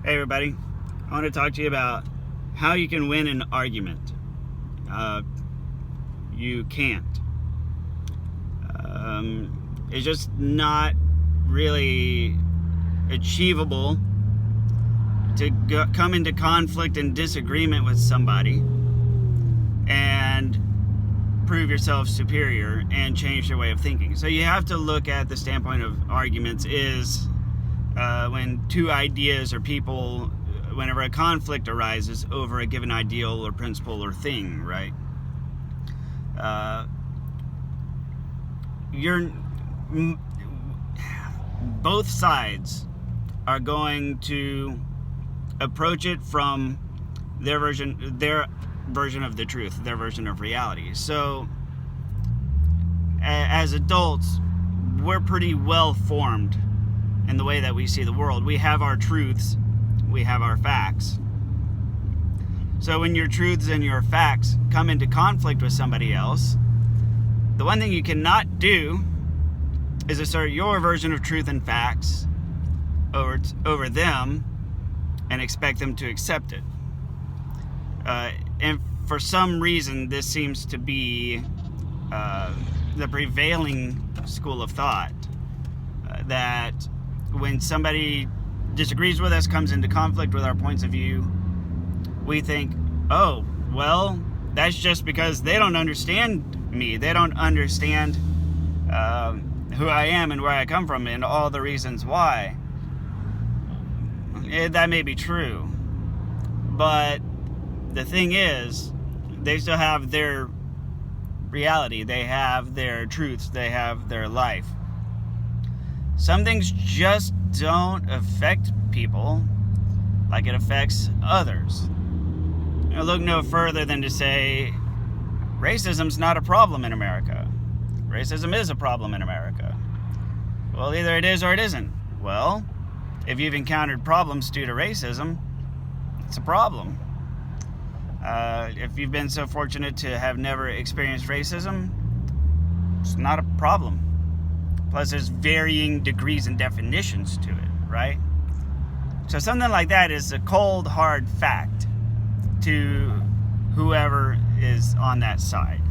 Hey everybody, I want to talk to you about how you can win an argument. You can't. It's just not really achievable to come into conflict and disagreement with somebody and prove yourself superior and change your way of thinking. So you have to look at the standpoint of arguments is when two ideas or people, whenever a conflict arises over a given ideal or principle or thing, right? Both sides are going to approach it from their version of the truth, their version of reality. So as adults, we're pretty well formed in the way that we see the world. We have our truths, we have our facts. So when your truths and your facts come into conflict with somebody else, the one thing you cannot do is assert your version of truth and facts over them and expect them to accept it. And for some reason, this seems to be the prevailing school of thought, that when somebody disagrees with us, comes into conflict with our points of view, we think, oh, well, that's just because they don't understand me. They don't understand who I am and where I come from and all the reasons why. That may be true. But the thing is, they still have their reality. They have their truths. They have their life. Some things just don't affect people like it affects others. Look no further than to say racism's not a problem in America. Racism is a problem in America. Well, either it is or it isn't. Well, if you've encountered problems due to racism, it's a problem. If you've been so fortunate to have never experienced racism, it's not a problem. Plus, there's varying degrees and definitions to it, right? So something like that is a cold, hard fact to whoever is on that side.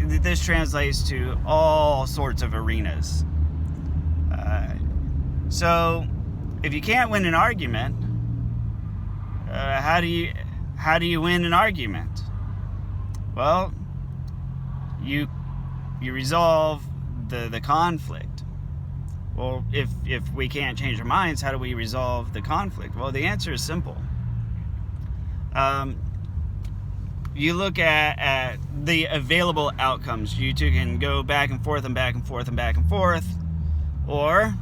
This translates to all sorts of arenas. So if you can't win an argument, how do you win an argument? Well, you resolve the conflict. Well, if we can't change our minds, how do we resolve the conflict? Well, the answer is simple. You look at the available outcomes. You two can go back and forth and back and forth and back and forth, or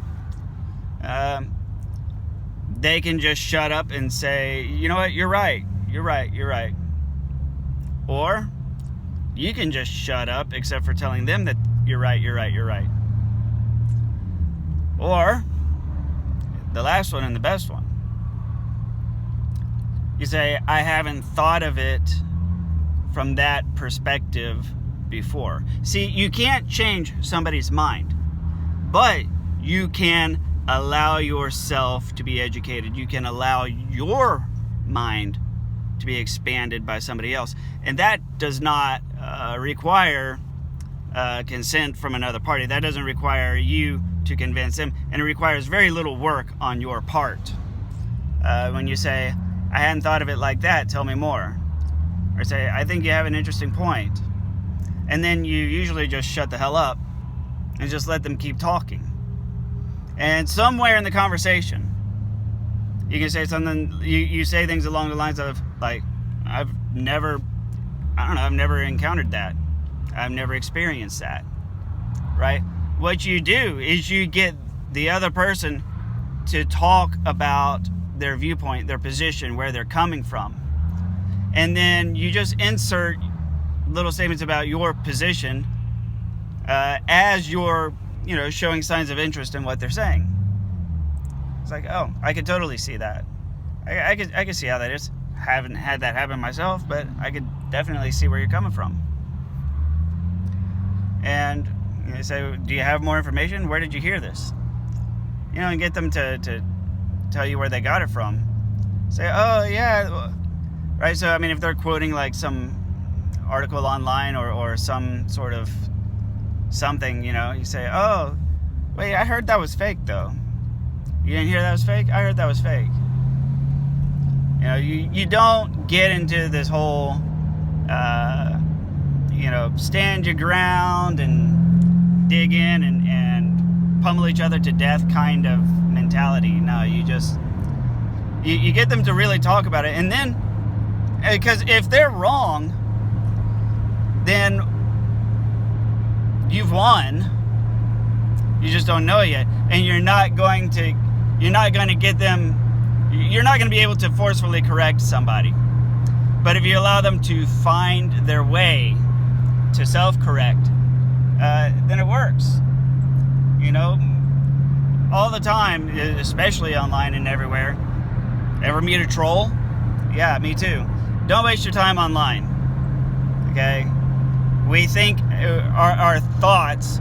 they can just shut up and say, you know what, you're right. Or you can just shut up except for telling them that you're right. Or the last one and the best one. You say, I haven't thought of it from that perspective before. See, you can't change somebody's mind, but you can allow yourself to be educated. You can allow your mind to be expanded by somebody else. And that does not require consent from another party. That doesn't require you to convince them, and it requires very little work on your part. When you say, I hadn't thought of it like that, tell me more. Or say, I think you have an interesting point. And then you usually just shut the hell up and just let them keep talking. And somewhere in the conversation, you can say something, you say things along the lines of, like, I've never encountered that. I've never experienced that, right? What you do is you get the other person to talk about their viewpoint, their position, where they're coming from. And then you just insert little statements about your position as you're, showing signs of interest in what they're saying. It's like, oh, I could totally see that. I could see how that is. Haven't had that happen myself, but I could definitely see where you're coming from. And you say, do you have more information? Where did you hear this? And get them to tell you where they got it from. Say, oh yeah, right? So I mean, if they're quoting like some article online or some sort of something, you know, you say, oh, wait, I heard that was fake though. You didn't hear that was fake? I heard that was fake. You know, you don't get into this whole, you know, stand your ground and dig in and pummel each other to death kind of mentality. No, you just, you get them to really talk about it. And then, because if they're wrong, then you've won. You just don't know yet. And you're not going to get them, you're not going to be able to forcefully correct somebody. But if you allow them to find their way to self-correct, then it works. You know, all the time, especially online and everywhere. Ever meet a troll? Yeah, me too. Don't waste your time online. Okay? We think our thoughts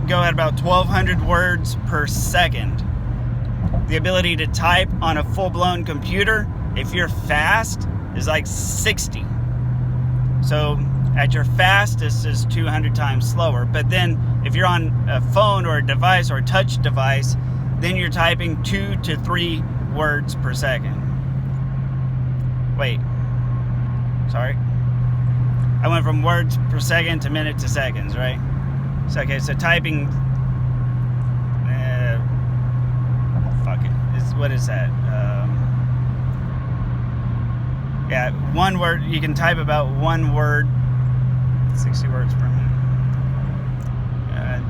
go at about 1,200 words per second. The ability to type on a full-blown computer, if you're fast, is like 60. So at your fastest is 200 times slower. But then if you're on a phone or a device or a touch device, then you're typing 2 to 3 words per second. Wait. Sorry. I went from words per second to minute to seconds, right? So, okay, so typing... fuck it. What is that? Yeah, one word. You can type about one word, 60 words per minute.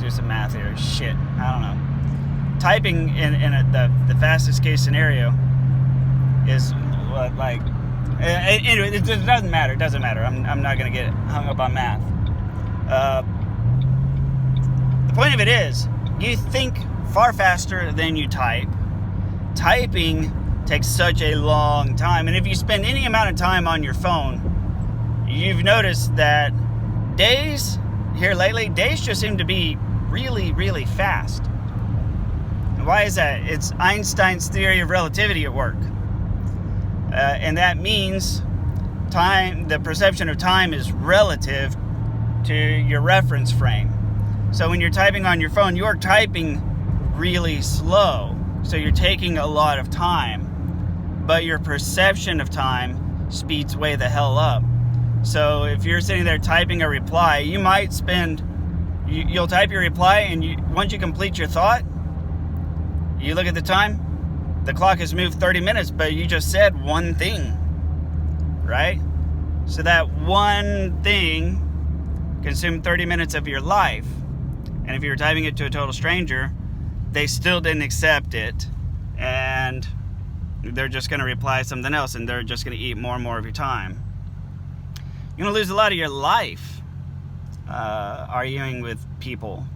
Do some math here. Shit, I don't know. Typing in the fastest case scenario is what, like. Anyway, it doesn't matter. It doesn't matter. I'm not gonna get hung up on math. The point of it is, you think far faster than you type. Typing takes such a long time, and if you spend any amount of time on your phone, you've noticed that days here lately, days just seem to be really, really fast. And why is that? It's Einstein's theory of relativity at work, and that means time, the perception of time, is relative to your reference frame. So when you're typing on your phone, you're typing really slow. So you're taking a lot of time, but your perception of time speeds way the hell up. So if you're sitting there typing a reply, you might spend, you'll type your reply, and once you complete your thought, you look at the time, the clock has moved 30 minutes, but you just said one thing, right? So that one thing consumed 30 minutes of your life. And if you were typing it to a total stranger, they still didn't accept it, and they're just going to reply something else, and they're just going to eat more and more of your time. You're going to lose a lot of your life arguing with people,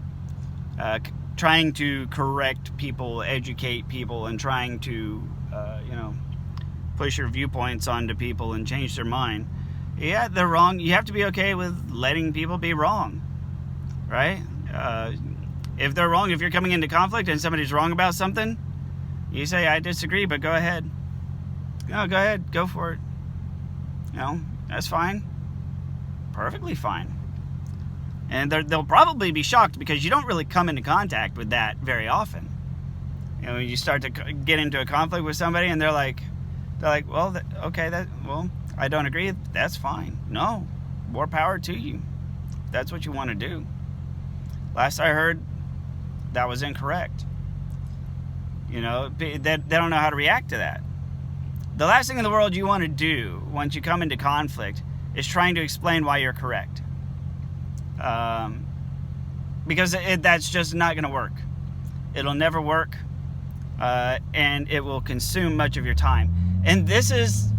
trying to correct people, educate people, and trying to, push your viewpoints onto people and change their mind. Yeah, they're wrong. You have to be okay with letting people be wrong, right? If they're wrong, if you're coming into conflict and somebody's wrong about something, you say, I disagree, but go ahead. No, go ahead. Go for it. That's fine. Perfectly fine. And they'll probably be shocked because you don't really come into contact with that very often. You start to get into a conflict with somebody and they're like, well, I don't agree. That's fine. No, more power to you. That's what you want to do. Last I heard, that was incorrect. They don't know how to react to that. The last thing in the world you want to do once you come into conflict is trying to explain why you're correct. Because that's just not going to work. It'll never work. And it will consume much of your time. And this is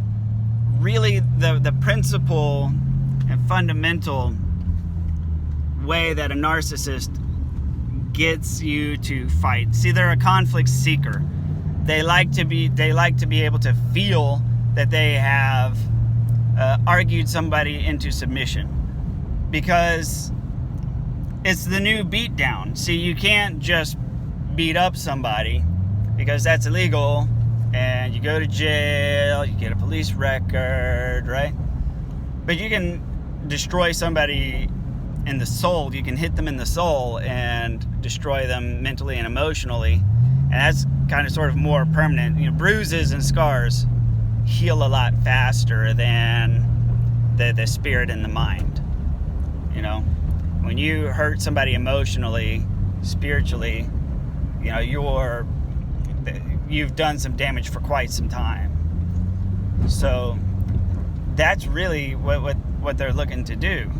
really the principle and fundamental way that a narcissist gets you to fight. See, they're a conflict seeker. They like to be able to feel that they have argued somebody into submission, because it's the new beatdown. See, you can't just beat up somebody because that's illegal and you go to jail, you get a police record, right? But you can destroy somebody in the soul. You can hit them in the soul and destroy them mentally and emotionally, and that's kind of sort of more permanent. Bruises and scars heal a lot faster than the spirit and the mind. When you hurt somebody emotionally, spiritually, you've done some damage for quite some time. So that's really what they're looking to do.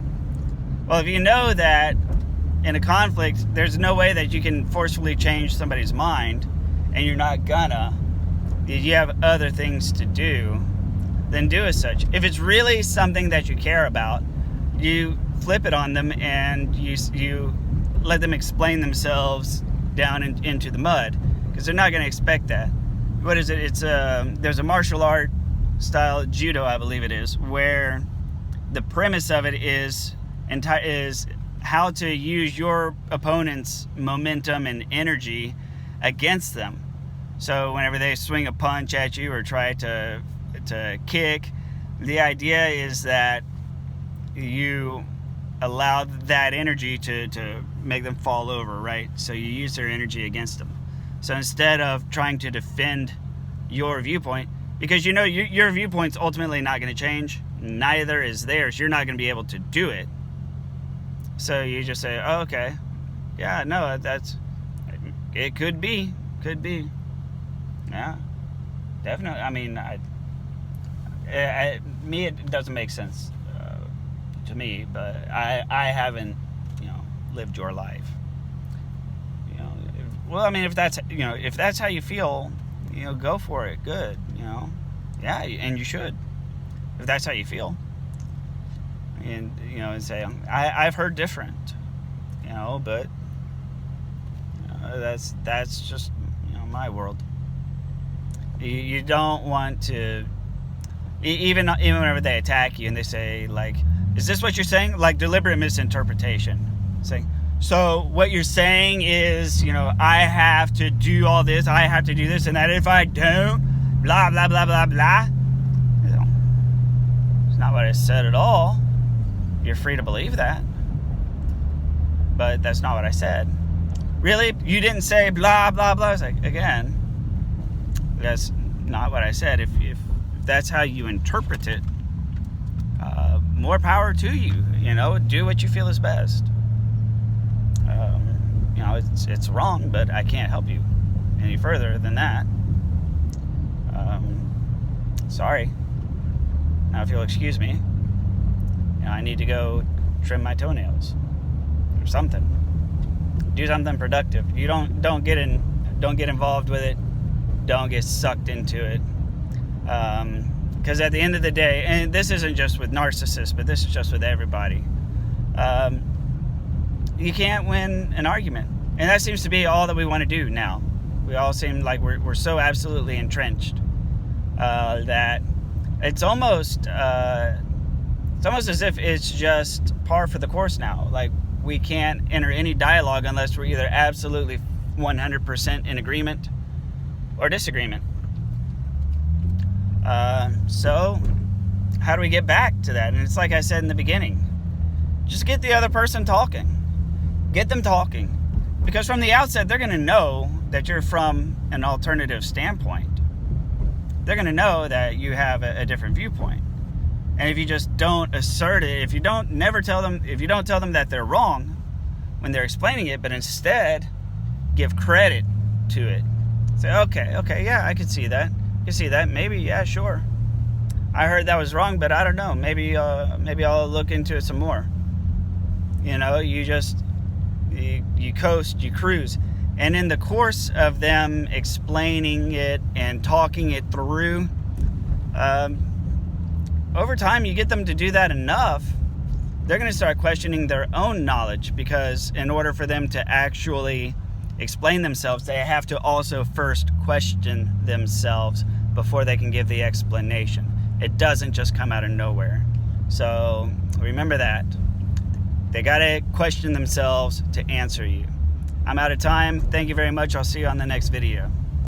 Well, if you know that in a conflict, there's no way that you can forcefully change somebody's mind, and you're not gonna, you have other things to do, then do as such. If it's really something that you care about, you flip it on them and you let them explain themselves down into the mud, because they're not going to expect that. What is it? There's a martial art style, judo, I believe it is, where the premise of it is how to use your opponent's momentum and energy against them. So whenever they swing a punch at you or try to kick, the idea is that you allow that energy to make them fall over, right? So you use their energy against them. So instead of trying to defend your viewpoint, because your viewpoint's ultimately not going to change, neither is theirs. You're not going to be able to do it. So you just say, oh, okay, yeah, no, it could be, yeah, definitely. I mean, me, it doesn't make sense to me, but I haven't, lived your life. Well, I mean, if that's how you feel, go for it. Good, yeah, and you should, if that's how you feel. And and say, I've heard different, but that's just my world. You don't want to, even whenever they attack you and they say, like, is this what you're saying? Like, deliberate misinterpretation. Saying, so what you're saying is, I have to do all this, I have to do this and that. If I don't, blah, blah, blah, blah, blah. It's not what I said at all. You're free to believe that. But that's not what I said. Really? You didn't say blah, blah, blah? It's like, again, that's not what I said. If that's how you interpret it, more power to you. Do what you feel is best. It's wrong, but I can't help you any further than that. Sorry. Now, if you'll excuse me, I need to go trim my toenails or something. Do something productive. You don't get involved with it. Don't get sucked into it. Because at the end of the day, and this isn't just with narcissists, but this is just with everybody, you can't win an argument. And that seems to be all that we want to do now. We all seem like we're so absolutely entrenched that it's almost as if it's just par for the course now. Like, we can't enter any dialogue unless we're either absolutely 100% in agreement or disagreement. So how do we get back to that? And it's like I said in the beginning, just get the other person talking. Get them talking. Because from the outset, they're going to know that you're from an alternative standpoint. They're going to know that you have a different viewpoint. And if you just don't assert it, if you don't tell them that they're wrong when they're explaining it, but instead give credit to it. Say, okay, yeah, I can see that. Maybe, yeah, sure. I heard that was wrong, but I don't know. Maybe I'll look into it some more. You coast, you cruise. And in the course of them explaining it and talking it through, over time, you get them to do that enough, they're going to start questioning their own knowledge, because in order for them to actually explain themselves, they have to also first question themselves before they can give the explanation. It doesn't just come out of nowhere. So remember that. They got to question themselves to answer you. I'm out of time. Thank you very much. I'll see you on the next video.